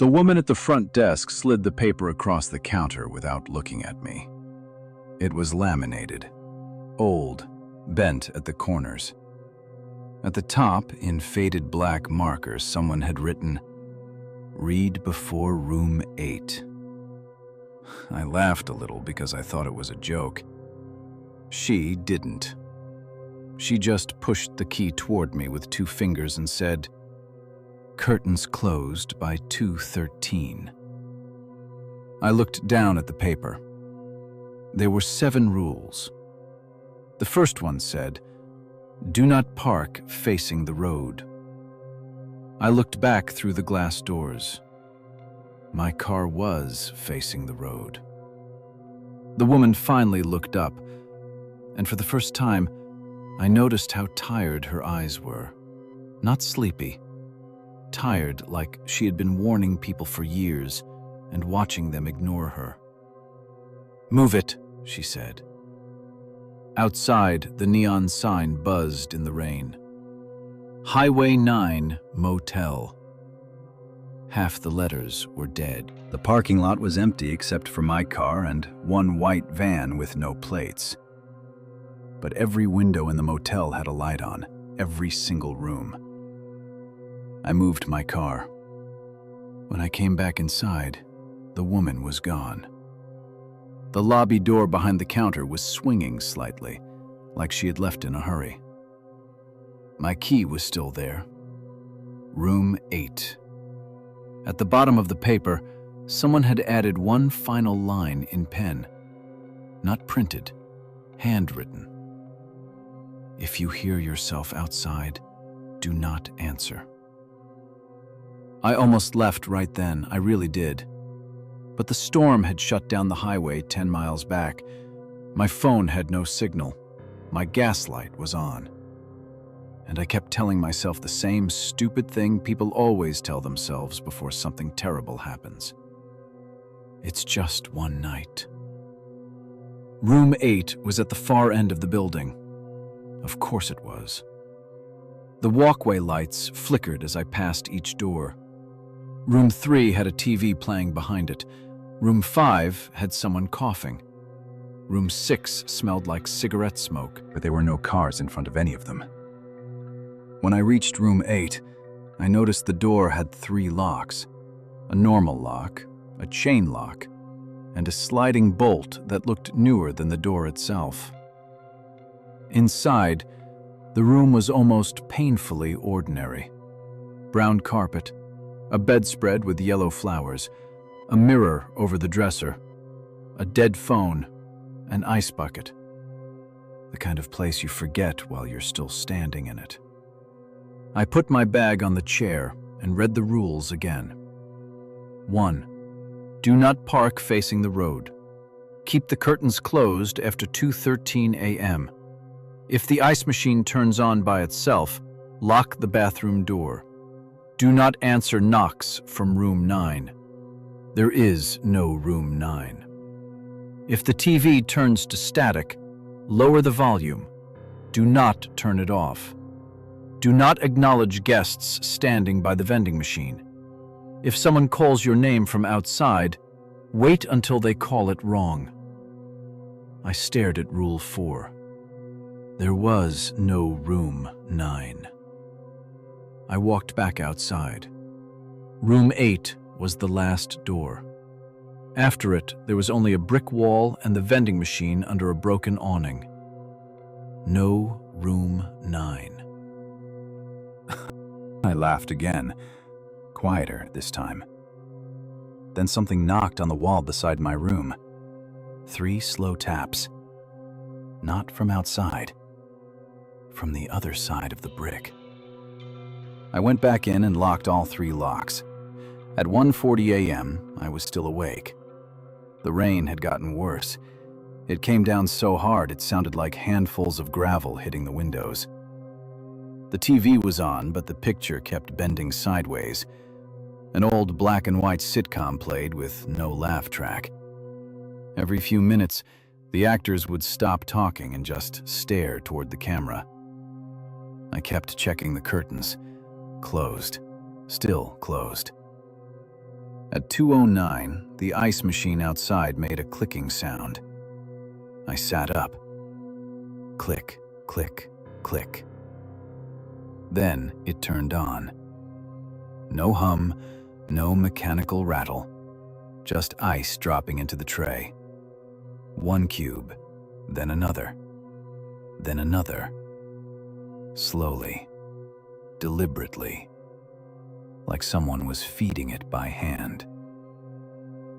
The woman at the front desk slid the paper across the counter without looking at me. It was laminated, old, bent at the corners. At the top, in faded black markers, someone had written, "Read before room 8." I laughed a little because I thought it was a joke. She didn't. She just pushed the key toward me with 2 fingers and said, "Curtains closed by 2:13. I looked down at the paper. There were 7 rules. The first one said, "Do not park facing the road." I looked back through the glass doors. My car was facing the road. The woman finally looked up, and for the first time, I noticed how tired her eyes were. Not sleepy. Tired, like she had been warning people for years and watching them ignore her. "Move it," she said. Outside, the neon sign buzzed in the rain. Highway 9 Motel. Half the letters were dead. The parking lot was empty except for my car and one white van with no plates. But every window in the motel had a light on, every single room. I moved my car. When I came back inside, the woman was gone. The lobby door behind the counter was swinging slightly, like she had left in a hurry. My key was still there. Room 8. At the bottom of the paper, someone had added one final line in pen. Not printed, handwritten. "If you hear yourself outside, do not answer." I almost left right then, I really did. But the storm had shut down the highway 10 miles back. My phone had no signal. My gas light was on. And I kept telling myself the same stupid thing people always tell themselves before something terrible happens. It's just one night. Room 8 was at the far end of the building. Of course it was. The walkway lights flickered as I passed each door. Room 3 had a TV playing behind it. Room 5 had someone coughing. Room 6 smelled like cigarette smoke, but there were no cars in front of any of them. When I reached room 8, I noticed the door had 3 locks. A normal lock, a chain lock, and a sliding bolt that looked newer than the door itself. Inside, the room was almost painfully ordinary. Brown carpet, a bedspread with yellow flowers, a mirror over the dresser, a dead phone, an ice bucket. The kind of place you forget while you're still standing in it. I put my bag on the chair and read the rules again. 1. Do not park facing the road. Keep the curtains closed after 2:13 a.m. If the ice machine turns on by itself, lock the bathroom door. Do not answer knocks from room 9. There is no room 9. If the TV turns to static, lower the volume. Do not turn it off. Do not acknowledge guests standing by the vending machine. If someone calls your name from outside, wait until they call it wrong. I stared at Rule 4. There was no room 9. I walked back outside. Room 8 was the last door. After it, there was only a brick wall and the vending machine under a broken awning. No room 9. I laughed again, quieter this time. Then something knocked on the wall beside my room. 3 slow taps. Not from outside, from the other side of the brick. I went back in and locked all 3 locks. At 1:40 a.m., I was still awake. The rain had gotten worse. It came down so hard it sounded like handfuls of gravel hitting the windows. The TV was on, but the picture kept bending sideways. An old black and white sitcom played with no laugh track. Every few minutes, the actors would stop talking and just stare toward the camera. I kept checking the curtains. Closed. Still closed. At 2:09, the ice machine outside made a clicking sound. I sat up. Click, click, click. Then it turned on. No hum, no mechanical rattle, just ice dropping into the tray. One cube, then another, then another. Slowly, deliberately, like someone was feeding it by hand.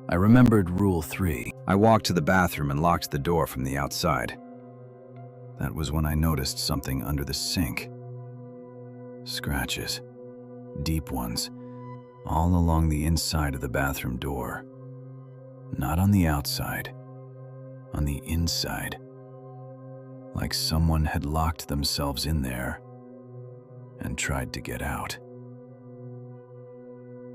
I remembered Rule 3. I walked to the bathroom and locked the door from the outside. That was when I noticed something under the sink. Scratches, deep ones, all along the inside of the bathroom door. Not on the outside, on the inside. Like someone had locked themselves in there and tried to get out.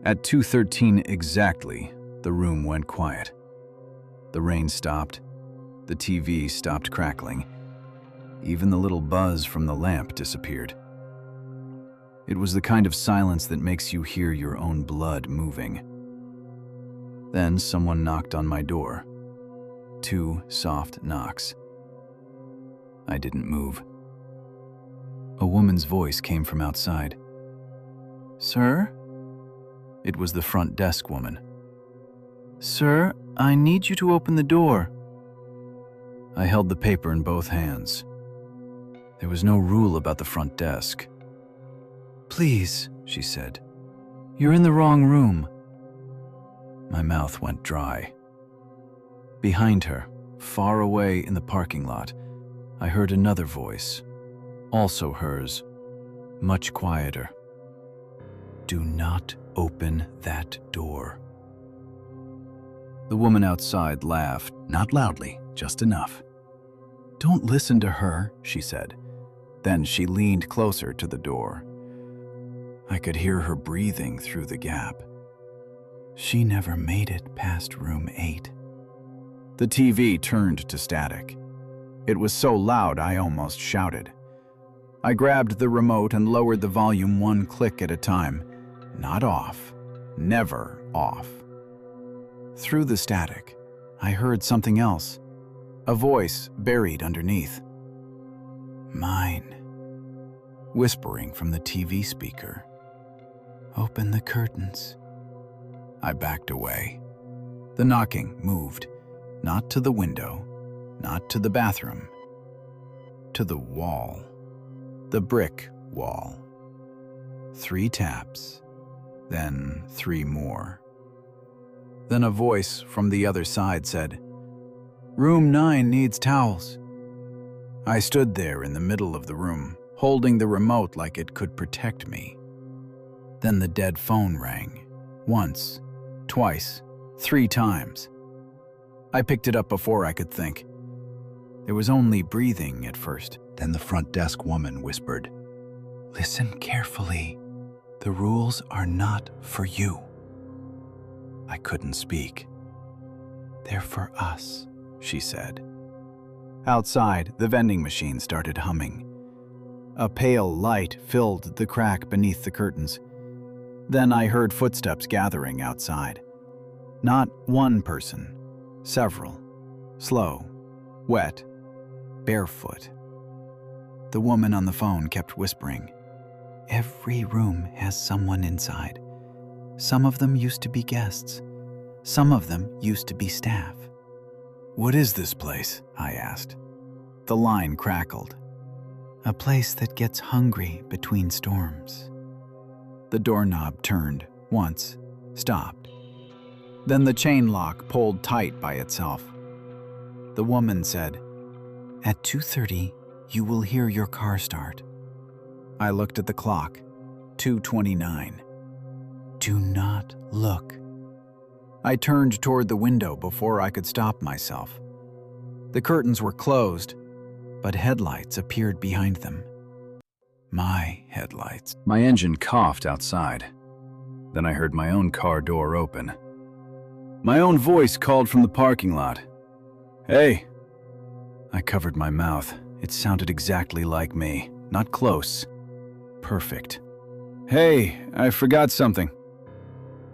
At 2:13 exactly, the room went quiet. The rain stopped. The TV stopped crackling. Even the little buzz from the lamp disappeared. It was the kind of silence that makes you hear your own blood moving. Then someone knocked on my door. 2 soft knocks. I didn't move. A woman's voice came from outside. "Sir?" It was the front desk woman. "Sir, I need you to open the door." I held the paper in both hands. There was no rule about the front desk. "Please," she said. "You're in the wrong room." My mouth went dry. Behind her, far away in the parking lot, I heard another voice, also hers, much quieter. "Do not open that door." The woman outside laughed, not loudly, just enough. "Don't listen to her," she said. Then she leaned closer to the door. I could hear her breathing through the gap. She never made it past room 8. The TV turned to static. It was so loud I almost shouted. I grabbed the remote and lowered the volume 1 click at a time. Not off, never off. Through the static, I heard something else, a voice buried underneath. "Mine," whispering from the TV speaker. "Open the curtains." I backed away. The knocking moved, not to the window, not to the bathroom, to the wall, the brick wall. 3 taps, then 3 more. Then a voice from the other side said, "Room 9 needs towels." I stood there in the middle of the room, holding the remote like it could protect me. Then the dead phone rang. Once, twice, 3 times. I picked it up before I could think. There was only breathing at first. Then the front desk woman whispered, "Listen carefully. The rules are not for you." I couldn't speak. "They're for us," she said. Outside, the vending machine started humming. A pale light filled the crack beneath the curtains. Then I heard footsteps gathering outside. Not one person, several. Slow, wet, barefoot. The woman on the phone kept whispering, "Every room has someone inside. Some of them used to be guests. Some of them used to be staff." "What is this place?" I asked. The line crackled. "A place that gets hungry between storms." The doorknob turned once, stopped. Then the chain lock pulled tight by itself. The woman said, "At 2:30, you will hear your car start." I looked at the clock, 2:29. "Do not look." I turned toward the window before I could stop myself. The curtains were closed, but headlights appeared behind them. My headlights. My engine coughed outside. Then I heard my own car door open. My own voice called from the parking lot. "Hey!" I covered my mouth. It sounded exactly like me. Not close. Perfect. "Hey, I forgot something."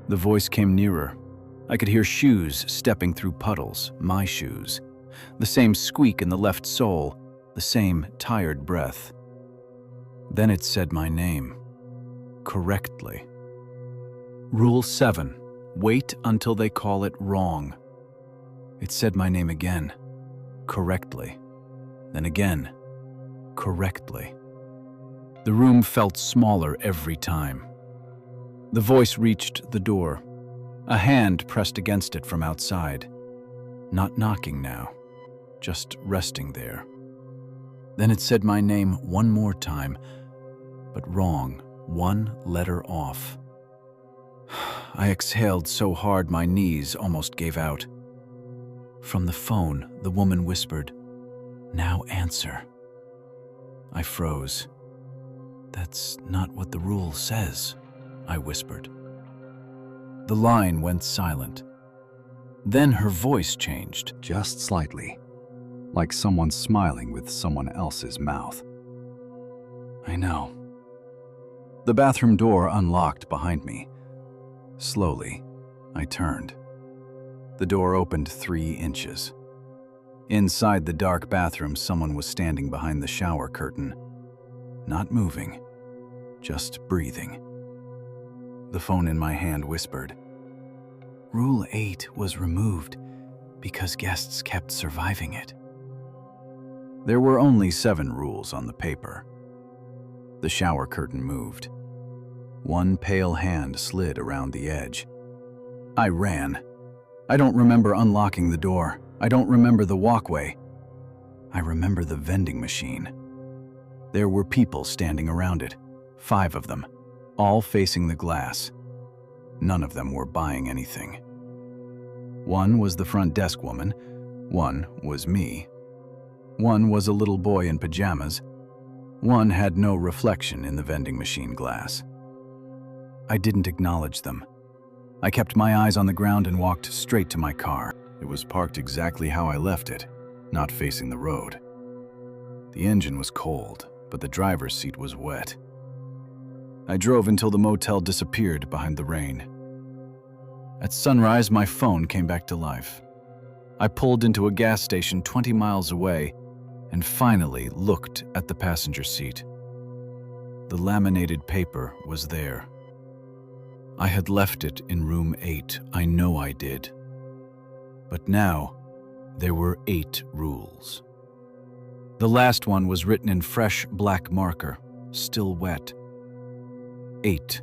The voice came nearer, I could hear shoes stepping through puddles, my shoes. The same squeak in the left sole, the same tired breath. Then it said my name. Correctly. Rule 7. Wait until they call it wrong. It said my name again. Correctly. Then again. Correctly. The room felt smaller every time. The voice reached the door. A hand pressed against it from outside. Not knocking now, just resting there. Then it said my name one more time, but wrong, one letter off. I exhaled so hard my knees almost gave out. From the phone, the woman whispered, "Now answer." I froze. "That's not what the rule says," I whispered. The line went silent. Then her voice changed. Just slightly, like someone smiling with someone else's mouth. "I know." The bathroom door unlocked behind me. Slowly, I turned. The door opened 3 inches. Inside the dark bathroom, someone was standing behind the shower curtain. Not moving, just breathing. The phone in my hand whispered, "Rule 8 was removed because guests kept surviving it." There were only 7 rules on the paper. The shower curtain moved. One pale hand slid around the edge. I ran. I don't remember unlocking the door. I don't remember the walkway. I remember the vending machine. There were people standing around it, 5 of them, all facing the glass. None of them were buying anything. One was the front desk woman. One was me. One was a little boy in pajamas. One had no reflection in the vending machine glass. I didn't acknowledge them. I kept my eyes on the ground and walked straight to my car. It was parked exactly how I left it, not facing the road. The engine was cold, but the driver's seat was wet. I drove until the motel disappeared behind the rain. At sunrise, my phone came back to life. I pulled into a gas station 20 miles away and finally looked at the passenger seat. The laminated paper was there. I had left it in room 8, I know I did. But now, there were 8 rules. The last one was written in fresh black marker, still wet. 8.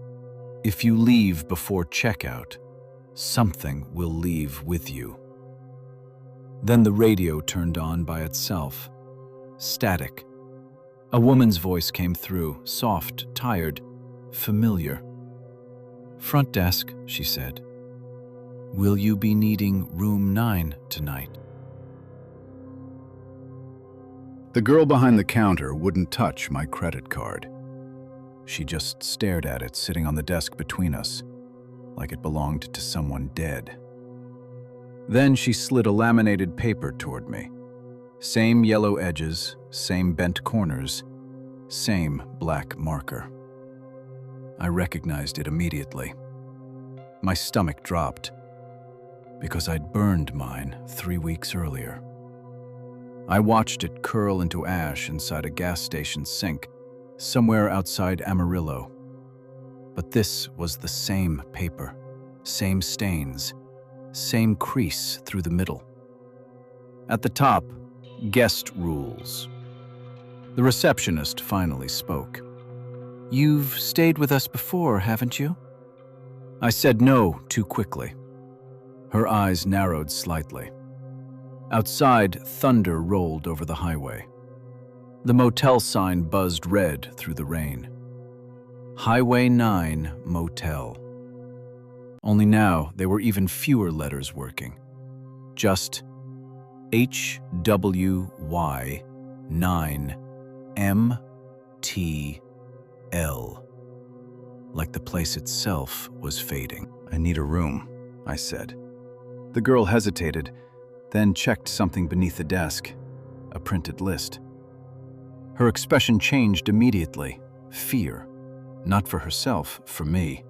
If you leave before checkout, something will leave with you. Then the radio turned on by itself. Static. A woman's voice came through, soft, tired, familiar. "Front desk," she said. "Will you be needing room 9 tonight?" The girl behind the counter wouldn't touch my credit card. She just stared at it sitting on the desk between us, like it belonged to someone dead. Then she slid a laminated paper toward me. Same yellow edges, same bent corners, same black marker. I recognized it immediately. My stomach dropped, because I'd burned mine 3 weeks earlier. I watched it curl into ash inside a gas station sink, somewhere outside Amarillo. But this was the same paper, same stains, same crease through the middle. At the top, guest rules. The receptionist finally spoke. "You've stayed with us before, haven't you?" I said no too quickly. Her eyes narrowed slightly. Outside, thunder rolled over the highway. The motel sign buzzed red through the rain. Highway 9 Motel. Only now there were even fewer letters working. Just HWY 9 MTL. Like the place itself was fading. "I need a room," I said. The girl hesitated, then checked something beneath the desk, a printed list. Her expression changed immediately. Fear. Not for herself, for me.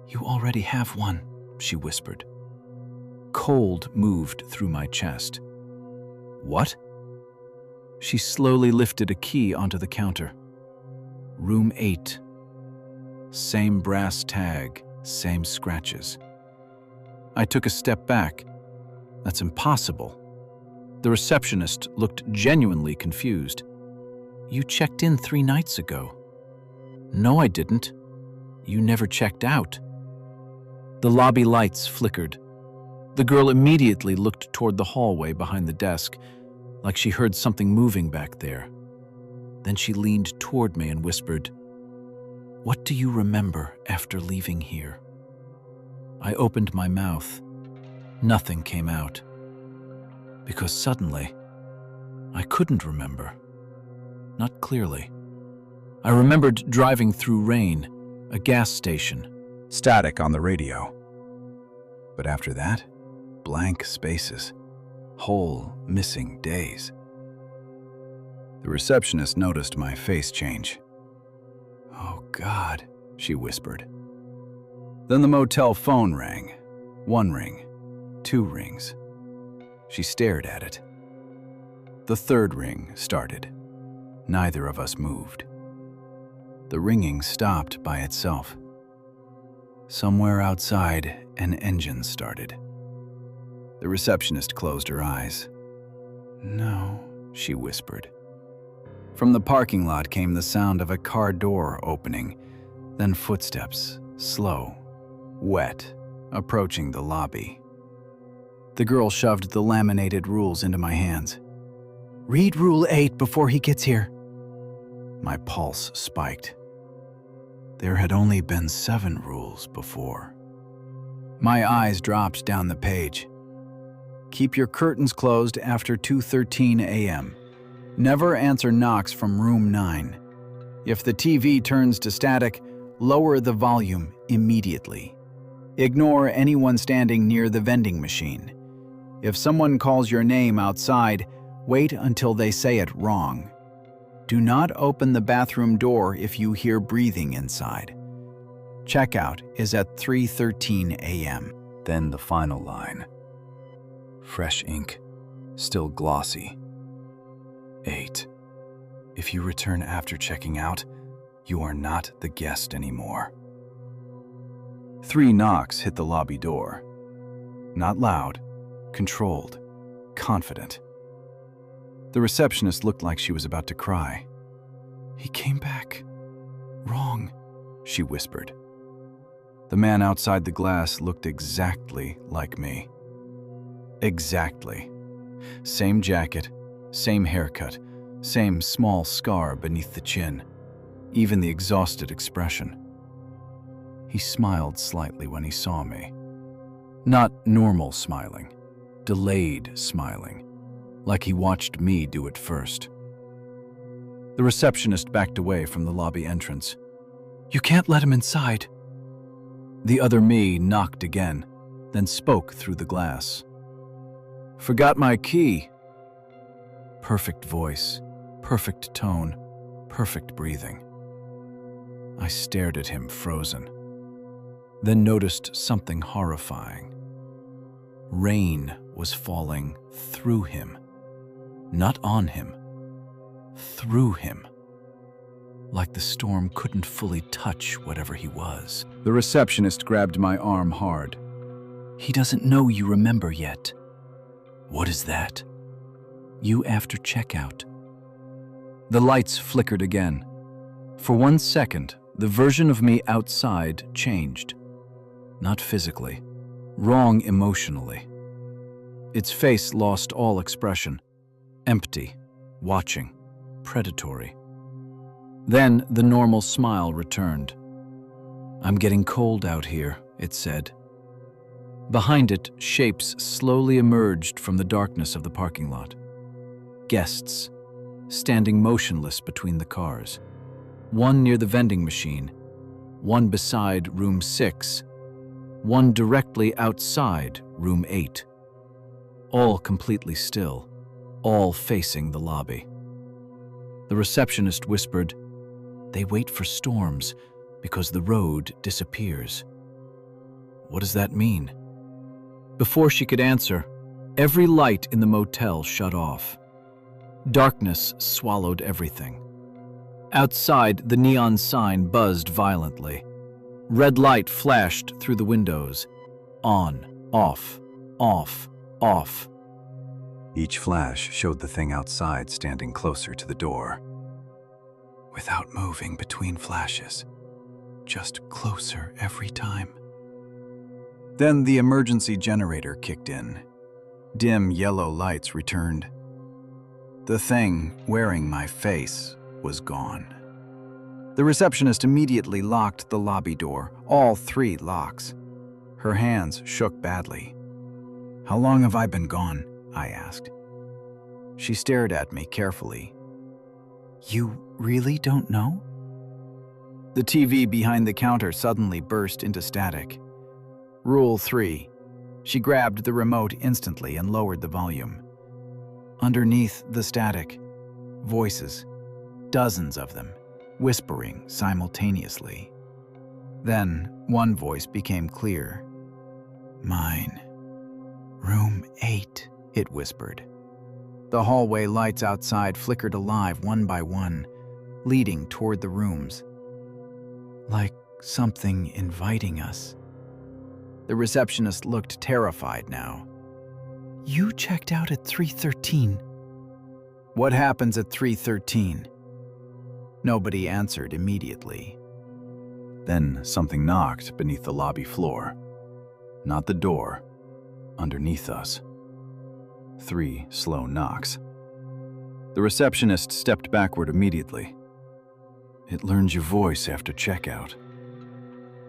"You already have one," she whispered. cold moved through my chest. What? She slowly lifted a key onto the counter. Room 8. Same brass tag, same scratches. I took a step back. That's impossible. The receptionist looked genuinely confused. You checked in 3 nights ago. No, I didn't. You never checked out. The lobby lights flickered. The girl immediately looked toward the hallway behind the desk, like she heard something moving back there. Then she leaned toward me and whispered, "What do you remember after leaving here?" I opened my mouth. Nothing came out. Because suddenly, I couldn't remember. Not clearly. I remembered driving through rain, a gas station. Static on the radio. But after that, blank spaces. Whole missing days. The receptionist noticed my face change. "Oh, God," she whispered. Then the motel phone rang. 1 ring, 2 rings. She stared at it. The 3rd ring started. Neither of us moved. The ringing stopped by itself. Somewhere outside, an engine started. The receptionist closed her eyes. "No," she whispered. From the parking lot came the sound of a car door opening, then footsteps, slow, wet, approaching the lobby. The girl shoved the laminated rules into my hands. "Read Rule 8 before he gets here." My pulse spiked. There had only been 7 rules before. My eyes dropped down the page. Keep your curtains closed after 2:13 a.m. Never answer knocks from room 9. If the TV turns to static, lower the volume immediately. Ignore anyone standing near the vending machine. If someone calls your name outside, wait until they say it wrong. Do not open the bathroom door if you hear breathing inside. Checkout is at 3:13 a.m. Then the final line. Fresh ink, still glossy. 8. If you return after checking out, you are not the guest anymore. 3 knocks hit the lobby door. Not loud, controlled, confident. The receptionist looked like she was about to cry. "He came back. Wrong," she whispered. The man outside the glass looked exactly like me. Exactly. Same jacket, same haircut, same small scar beneath the chin, even the exhausted expression. He smiled slightly when he saw me. Not normal smiling, delayed smiling, like he watched me do it first. The receptionist backed away from the lobby entrance. "You can't let him inside." The other me knocked again, then spoke through the glass. "Forgot my key." Perfect voice, perfect tone, perfect breathing. I stared at him, frozen. Then noticed something horrifying. Rain was falling through him. Not on him. Through him. Like the storm couldn't fully touch whatever he was. The receptionist grabbed my arm hard. "He doesn't know you remember yet." "What is that?" "You after checkout." The lights flickered again. For 1 second, the version of me outside changed. Not physically. Wrong emotionally. Its face lost all expression. Empty, watching, predatory. Then the normal smile returned. "I'm getting cold out here," it said. Behind it, shapes slowly emerged from the darkness of the parking lot. Guests, standing motionless between the cars. One near the vending machine, one beside room 6, one directly outside room 8. All completely still, all facing the lobby. The receptionist whispered, "They wait for storms because the road disappears." What does that mean? Before she could answer, every light in the motel shut off. Darkness swallowed everything. Outside, the neon sign buzzed violently. Red light flashed through the windows. On, off, off, off. Each flash showed the thing outside standing closer to the door. Without moving between flashes, just closer every time. Then the emergency generator kicked in. Dim yellow lights returned. The thing wearing my face was gone. The receptionist immediately locked the lobby door, all 3 locks. Her hands shook badly. "How long have I been gone?" I asked. She stared at me carefully. "You really don't know?" The TV behind the counter suddenly burst into static. Rule 3. She grabbed the remote instantly and lowered the volume. Underneath the static, voices, dozens of them, whispering simultaneously. Then one voice became clear. "Mine. Room 8, it whispered. The hallway lights outside flickered alive one by one, leading toward the rooms. Like something inviting us. The receptionist looked terrified now. "You checked out at 3:13. "What happens at 3:13? Nobody answered immediately. Then something knocked beneath the lobby floor. Not the door, underneath us. 3 slow knocks. The receptionist stepped backward immediately. "It learns your voice after checkout."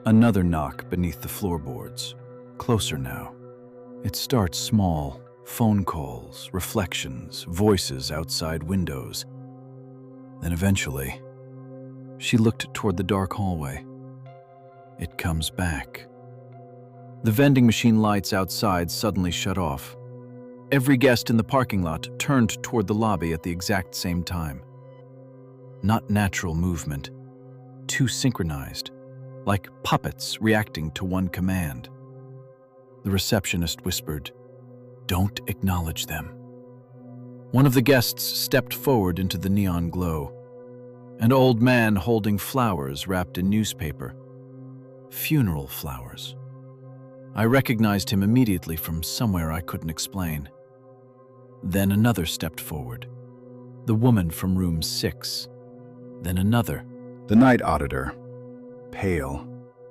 Another knock beneath the floorboards. Closer now. It starts small. Phone calls, reflections, voices outside windows. Then eventually, she looked toward the dark hallway. It comes back. The vending machine lights outside suddenly shut off. Every guest in the parking lot turned toward the lobby at the exact same time. Not natural movement, too synchronized, like puppets reacting to one command. The receptionist whispered, "Don't acknowledge them." One of the guests stepped forward into the neon glow. An old man holding flowers wrapped in newspaper. Funeral flowers. I recognized him immediately from somewhere I couldn't explain. Then another stepped forward. The woman from room 6. Then another. The night auditor. Pale,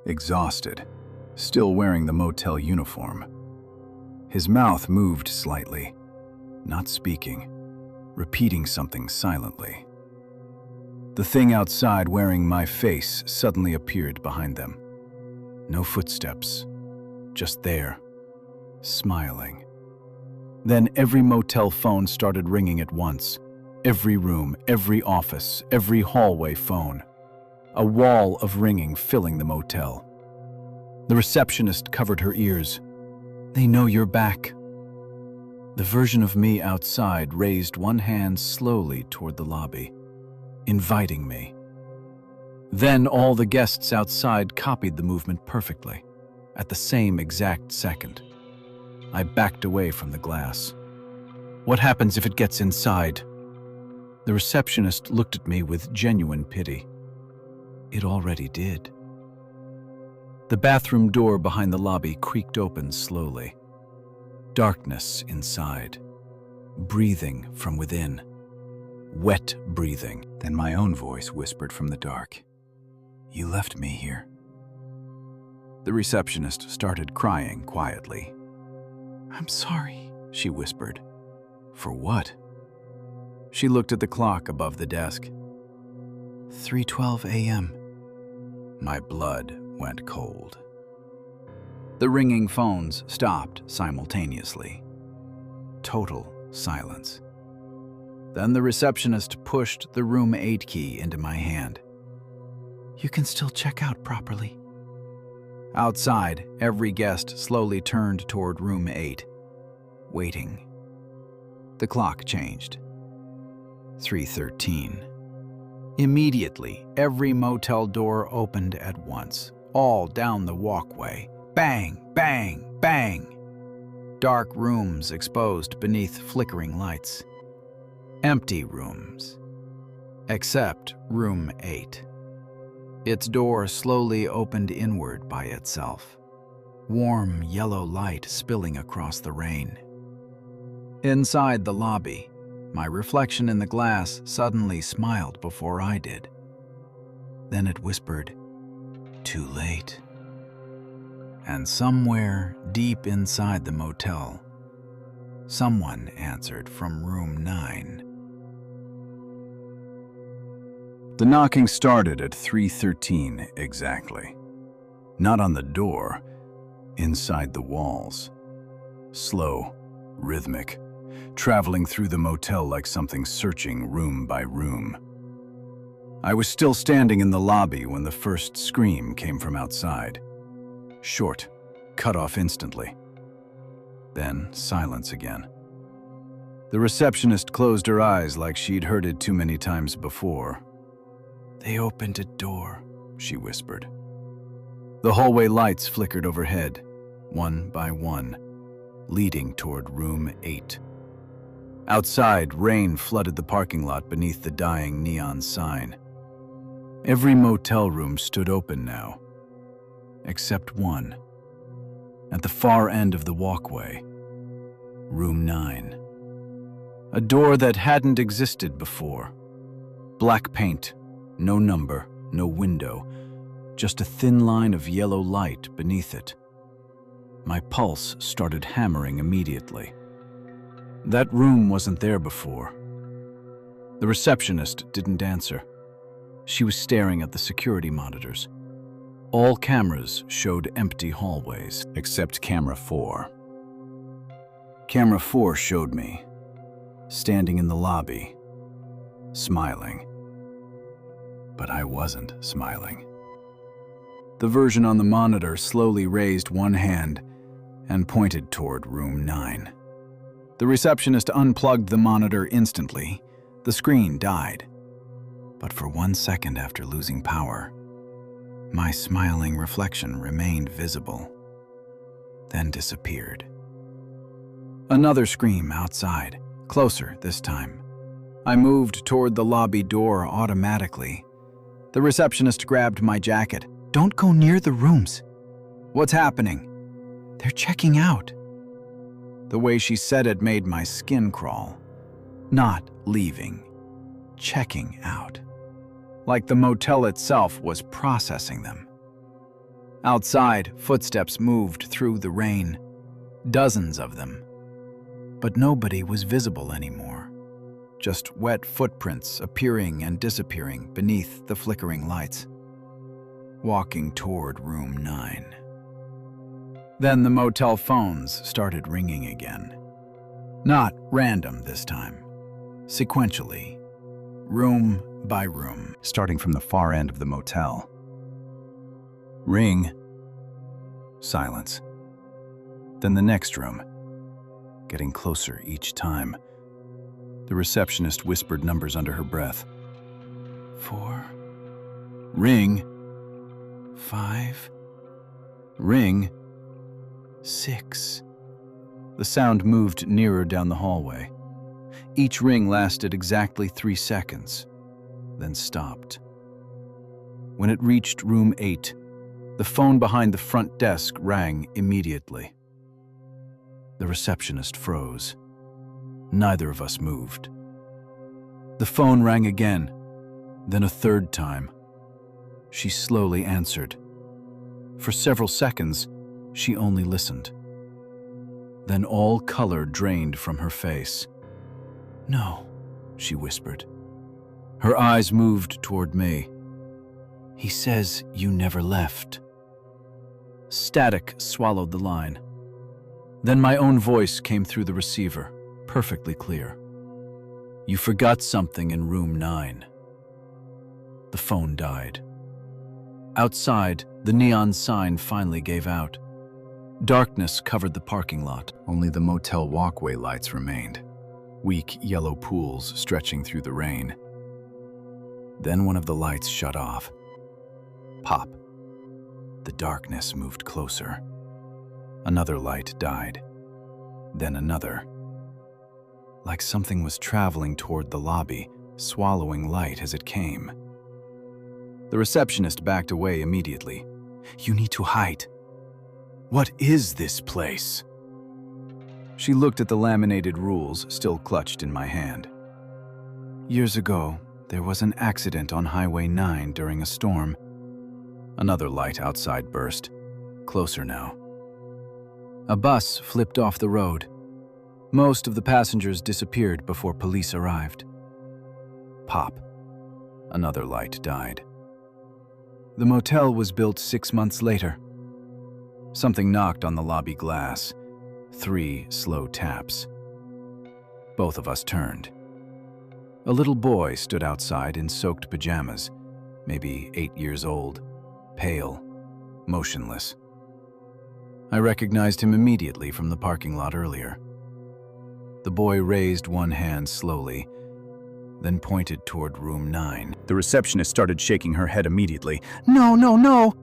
exhausted, still wearing the motel uniform. His mouth moved slightly, not speaking, repeating something silently. The thing outside wearing my face suddenly appeared behind them. No footsteps, just there, smiling. Then every motel phone started ringing at once. Every room, every office, every hallway phone. A wall of ringing filling the motel. The receptionist covered her ears. "They know you're back." The version of me outside raised one hand slowly toward the lobby, inviting me. Then all the guests outside copied the movement perfectly, at the same exact second. I backed away from the glass. "What happens if it gets inside?" The receptionist looked at me with genuine pity. It already did. The bathroom door behind the lobby creaked open slowly. Darkness inside. Breathing from within. Wet breathing. Then my own voice whispered from the dark. "You left me here." The receptionist started crying quietly. "I'm sorry," she whispered. "For what?" She looked at the clock above the desk. 3:12 a.m. My blood went cold. The ringing phones stopped simultaneously. Total silence. Then the receptionist pushed the room 8 key into my hand. "You can still check out properly." Outside, every guest slowly turned toward room 8, waiting. The clock changed. 3:13. Immediately, every motel door opened at once, all down the walkway. Bang, bang, bang. dark rooms exposed beneath flickering lights. Empty rooms. Except room 8. Its door slowly opened inward by itself. Warm yellow light spilling across the rain. Inside the lobby, my reflection in the glass suddenly smiled before I did. Then it whispered, "Too late." And somewhere deep inside the motel, someone answered from room 9. The knocking started at 3:13 exactly. Not on the door, inside the walls. Slow, rhythmic, traveling through the motel like something searching room by room. I was still standing in the lobby when the first scream came from outside. Short, cut off instantly. Then silence again. The receptionist closed her eyes like she'd heard it too many times before. "They opened a door," she whispered. The hallway lights flickered overhead, one by one, leading toward room 8. Outside, rain flooded the parking lot beneath the dying neon sign. Every motel room stood open now, except one. At the far end of the walkway, room 9. A door that hadn't existed before. Black paint, no number, no window, just a thin line of yellow light beneath it. My pulse started hammering immediately. That room wasn't there before. The receptionist didn't answer. She was staring at the security monitors. All cameras showed empty hallways, except camera 4. Camera 4 showed me, standing in the lobby, smiling. But I wasn't smiling. The version on the monitor slowly raised one hand and pointed toward room 9. The receptionist unplugged the monitor instantly. The screen died. But for 1 second after losing power, my smiling reflection remained visible, then disappeared. Another scream outside, closer this time. I moved toward the lobby door automatically. The receptionist grabbed my jacket. "Don't go near the rooms." "What's happening?" "They're checking out." The way she said it made my skin crawl. Not leaving, checking out. Like the motel itself was processing them. Outside, footsteps moved through the rain. Dozens of them. But nobody was visible anymore. Just wet footprints appearing and disappearing beneath the flickering lights. Walking toward room 9. Then the motel phones started ringing again. Not random this time. Sequentially. Room by room, starting from the far end of the motel. Ring. Silence. Then the next room, getting closer each time. The receptionist whispered numbers under her breath. 4. Ring. 5. Ring. 6. The sound moved nearer down the hallway. Each ring lasted exactly 3 seconds, then stopped. When it reached room 8, the phone behind the front desk rang immediately. The receptionist froze. Neither of us moved. The phone rang again, then a third time. She slowly answered. For several seconds, she only listened. Then all color drained from her face. "No," she whispered. Her eyes moved toward me. "He says you never left." Static swallowed the line. Then my own voice came through the receiver, perfectly clear. "You forgot something in room 9. The phone died. Outside, the neon sign finally gave out. Darkness covered the parking lot. Only the motel walkway lights remained, weak yellow pools stretching through the rain. Then one of the lights shut off. Pop. The darkness moved closer. Another light died. then another. Like something was traveling toward the lobby, swallowing light as it came. The receptionist backed away immediately. "You need to hide." "What is this place?" She looked at the laminated rules still clutched in my hand. "Years ago, there was an accident on Highway 9 during a storm." Another light outside burst, closer now. A bus flipped off the road. Most of the passengers disappeared before police arrived. Pop. Another light died. The motel was built 6 months later. Something knocked on the lobby glass. 3 slow taps. Both of us turned. A little boy stood outside in soaked pajamas, maybe 8 years old, pale, motionless. I recognized him immediately from the parking lot earlier. The boy raised one hand slowly, then pointed toward room 9. The receptionist started shaking her head immediately. "No, no, no!"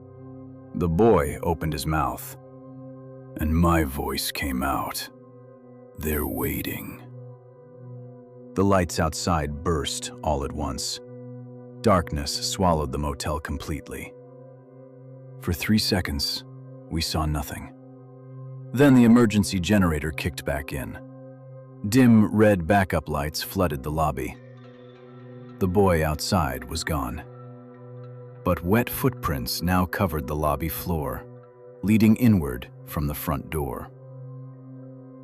The boy opened his mouth, and my voice came out. "They're waiting." The lights outside burst all at once. Darkness swallowed the motel completely. For 3 seconds, we saw nothing. Then the emergency generator kicked back in. Dim red backup lights flooded the lobby. The boy outside was gone. But wet footprints now covered the lobby floor, leading inward from the front door.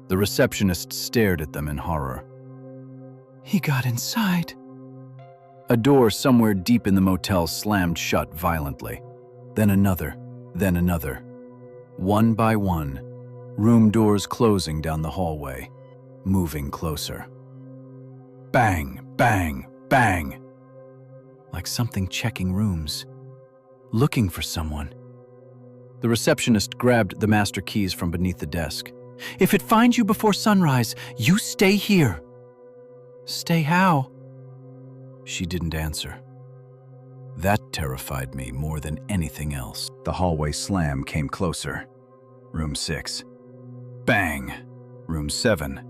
The receptionist stared at them in horror. "He got inside." A door somewhere deep in the motel slammed shut violently. Then another, then another. One by one, room doors closing down the hallway, moving closer. Bang, bang, bang. Like something checking rooms, looking for someone. The receptionist grabbed the master keys from beneath the desk. "If it finds you before sunrise, you stay here." "Stay how?" She didn't answer. That terrified me more than anything else. The hallway slam came closer. Room 6. Bang. Room 7.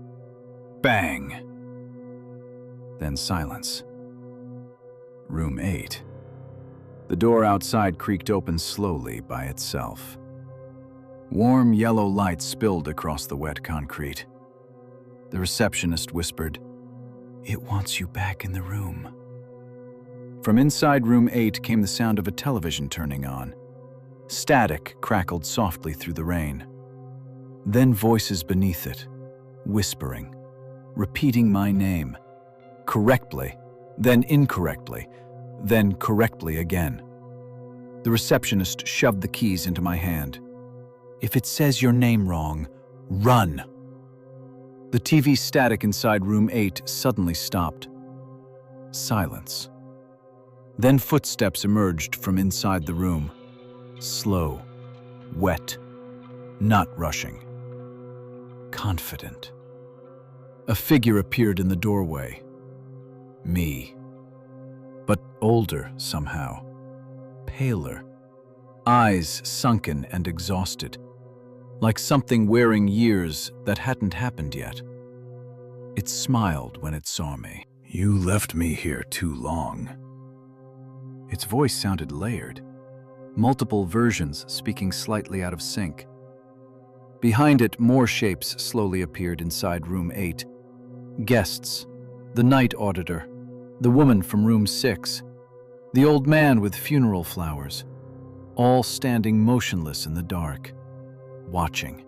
Bang. Then silence. Room 8. The door outside creaked open slowly by itself. Warm yellow light spilled across the wet concrete. The receptionist whispered, "It wants you back in the room." From inside room 8 came the sound of a television turning on. Static crackled softly through the rain. Then voices beneath it, whispering, repeating my name, correctly, then incorrectly, then correctly again. The receptionist shoved the keys into my hand. "If it says your name wrong, run." The TV static inside room 8 suddenly stopped. Silence. Then footsteps emerged from inside the room. Slow, wet, not rushing. Confident. A figure appeared in the doorway. Me. But older somehow. Paler. Eyes sunken and exhausted. Like something wearing years that hadn't happened yet. It smiled when it saw me. "You left me here too long." Its voice sounded layered, multiple versions speaking slightly out of sync. Behind it, more shapes slowly appeared inside room 8. Guests, the night auditor, the woman from room 6, the old man with funeral flowers, all standing motionless in the dark, watching.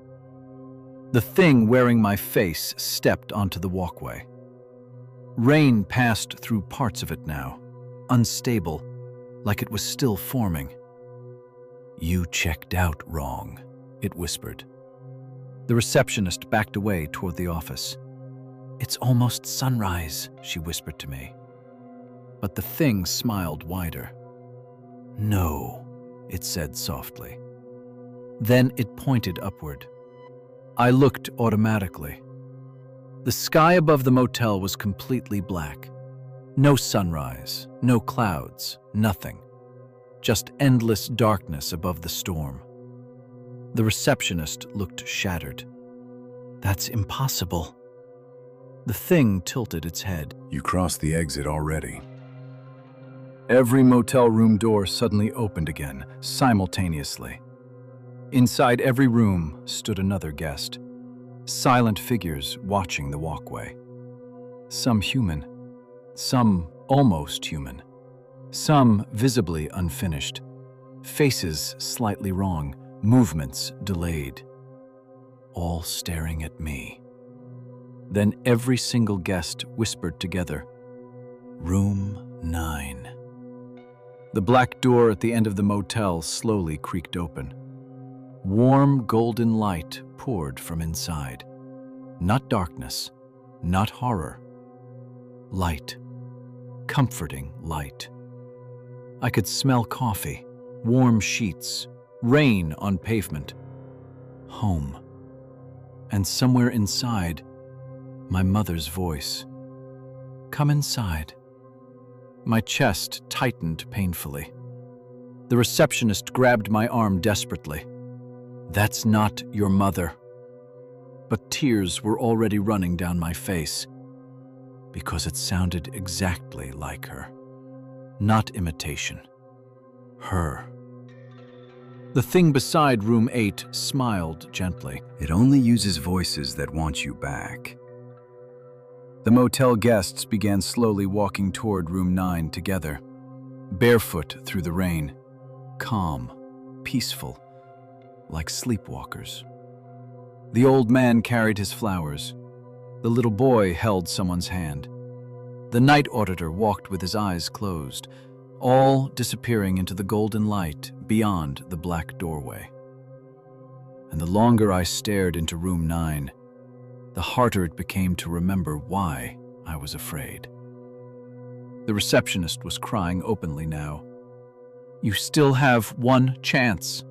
The thing wearing my face stepped onto the walkway. Rain passed through parts of it now, unstable, like it was still forming. "You checked out wrong," it whispered. The receptionist backed away toward the office. "It's almost sunrise," she whispered to me. But the thing smiled wider. "No," it said softly. Then it pointed upward. I looked automatically. The sky above the motel was completely black. No sunrise, no clouds, nothing. Just endless darkness above the storm. The receptionist looked shattered. That's impossible. The thing tilted its head. You crossed the exit already. Every motel room door suddenly opened again, simultaneously. Inside every room stood another guest, silent figures watching the walkway. Some human, some almost human, some visibly unfinished, faces slightly wrong, movements delayed, all staring at me. Then every single guest whispered together, "Room 9." The black door at the end of the motel slowly creaked open. Warm golden light poured from inside. Not darkness, not horror. Light. Comforting light. I could smell coffee, warm sheets, rain on pavement. Home. And somewhere inside, my mother's voice. "Come inside." My chest tightened painfully. The receptionist grabbed my arm desperately. "That's not your mother." But tears were already running down my face, because it sounded exactly like her. Not imitation. Her. The thing beside room 8 smiled gently. It only uses voices that want you back. The motel guests began slowly walking toward room 9 together, barefoot through the rain, calm, peaceful, like sleepwalkers. The old man carried his flowers. The little boy held someone's hand. The night auditor walked with his eyes closed, all disappearing into the golden light beyond the black doorway. And the longer I stared into room 9, the harder it became to remember why I was afraid. The receptionist was crying openly now. "You still have one chance."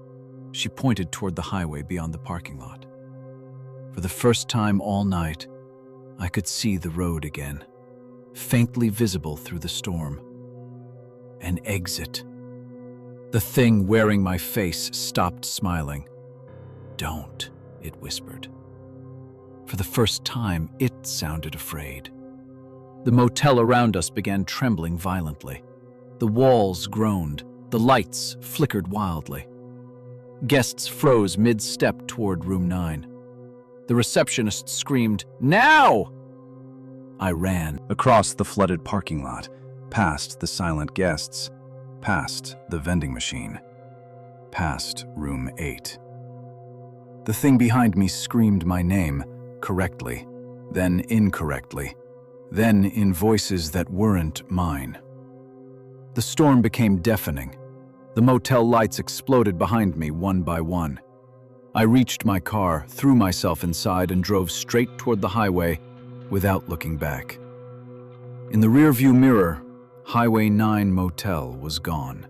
She pointed toward the highway beyond the parking lot. For the first time all night, I could see the road again, faintly visible through the storm. An exit. The thing wearing my face stopped smiling. "Don't," it whispered. For the first time, it sounded afraid. The motel around us began trembling violently. The walls groaned. The lights flickered wildly. Guests froze mid-step toward room 9. The receptionist screamed, "Now!" I ran. Across the flooded parking lot, past the silent guests, past the vending machine, past room 8. The thing behind me screamed my name, correctly, then incorrectly, then in voices that weren't mine. The storm became deafening. The motel lights exploded behind me one by one. I reached my car, threw myself inside, and drove straight toward the highway without looking back. In the rearview mirror, Highway 9 Motel was gone.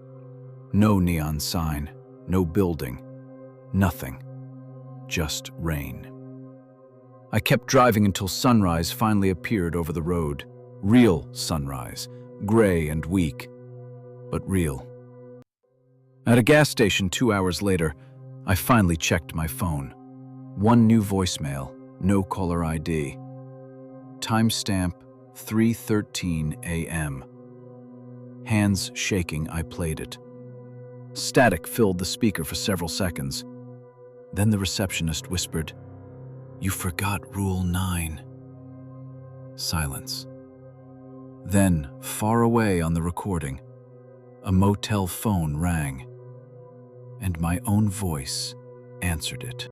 No neon sign, no building, nothing, just rain. I kept driving until sunrise finally appeared over the road. Real sunrise, gray and weak, but real. At a gas station 2 hours later, I finally checked my phone. One new voicemail, no caller ID. Timestamp 3:13 a.m. Hands shaking, I played it. Static filled the speaker for several seconds. Then the receptionist whispered, "You forgot Rule 9. Silence. Then, far away on the recording, a motel phone rang, and my own voice answered it.